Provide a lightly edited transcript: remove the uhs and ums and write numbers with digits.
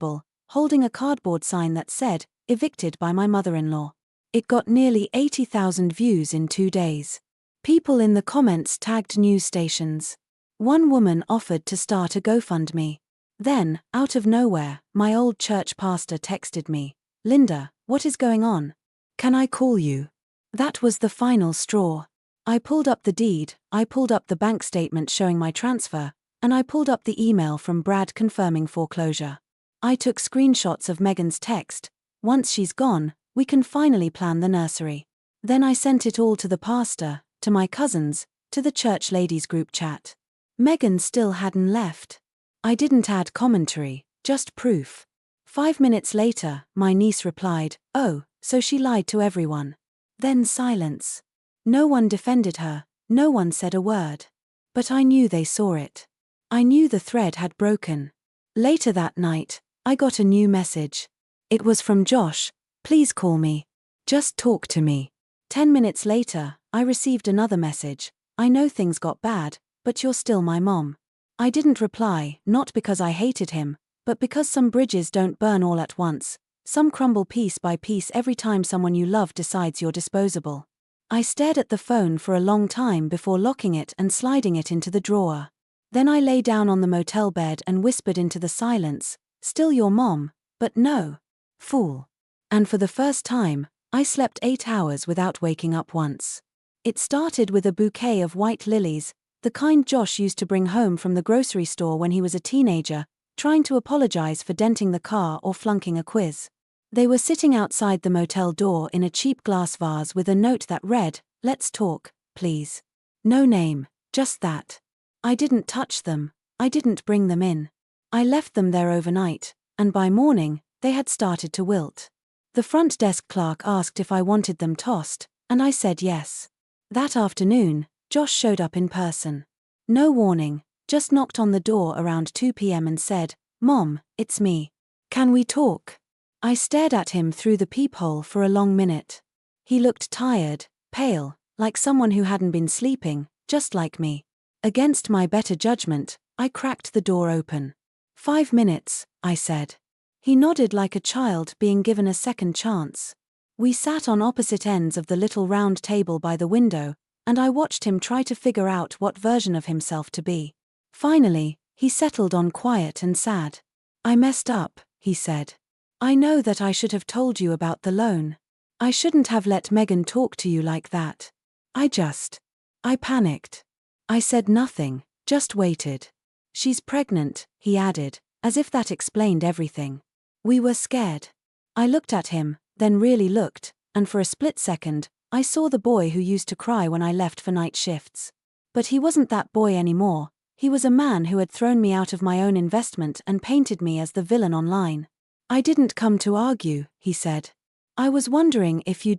bull, holding a cardboard sign that said, "Evicted by my mother-in-law." It got nearly 80,000 views in 2 days. People in the comments tagged news stations. One woman offered to start a GoFundMe. Then, out of nowhere, my old church pastor texted me, "Linda, what is going on? Can I call you?" That was the final straw. I pulled up the deed, I pulled up the bank statement showing my transfer, and I pulled up the email from Brad confirming foreclosure. I took screenshots of Megan's text, "Once she's gone, we can finally plan the nursery." Then I sent it all to the pastor, to my cousins, to the church ladies group chat. Megan still hadn't left. I didn't add commentary, just proof. 5 minutes later, my niece replied, "Oh, so she lied to everyone." Then silence. No one defended her, no one said a word. But I knew they saw it. I knew the thread had broken. Later that night, I got a new message. It was from Josh, "Please call me. Just talk to me." 10 minutes later, I received another message, "I know things got bad, but you're still my mom." I didn't reply, not because I hated him, but because some bridges don't burn all at once. Some crumble piece by piece every time someone you love decides you're disposable. I stared at the phone for a long time before locking it and sliding it into the drawer. Then I lay down on the motel bed and whispered into the silence, "Still your mom, but no. Fool." And for the first time, I slept 8 hours without waking up once. It started with a bouquet of white lilies, the kind Josh used to bring home from the grocery store when he was a teenager, trying to apologize for denting the car or flunking a quiz. They were sitting outside the motel door in a cheap glass vase with a note that read, "Let's talk, please." No name, just that. I didn't touch them, I didn't bring them in. I left them there overnight, and by morning, they had started to wilt. The front desk clerk asked if I wanted them tossed, and I said yes. That afternoon, Josh showed up in person. No warning, just knocked on the door around 2 p.m. and said, "Mom, it's me. Can we talk?" I stared at him through the peephole for a long minute. He looked tired, pale, like someone who hadn't been sleeping, just like me. Against my better judgment, I cracked the door open. "5 minutes," I said. He nodded like a child being given a second chance. We sat on opposite ends of the little round table by the window, and I watched him try to figure out what version of himself to be. Finally, he settled on quiet and sad. "I messed up," he said. "I know that I should have told you about the loan. I shouldn't have let Megan talk to you like that. I panicked. I said nothing, just waited. She's pregnant," he added, as if that explained everything. We were scared. I looked at him, then really looked, and for a split second, I saw the boy who used to cry when I left for night shifts. But he wasn't that boy anymore. He was a man who had thrown me out of my own investment and painted me as the villain online. "I didn't come to argue," he said. "I was wondering if you'd be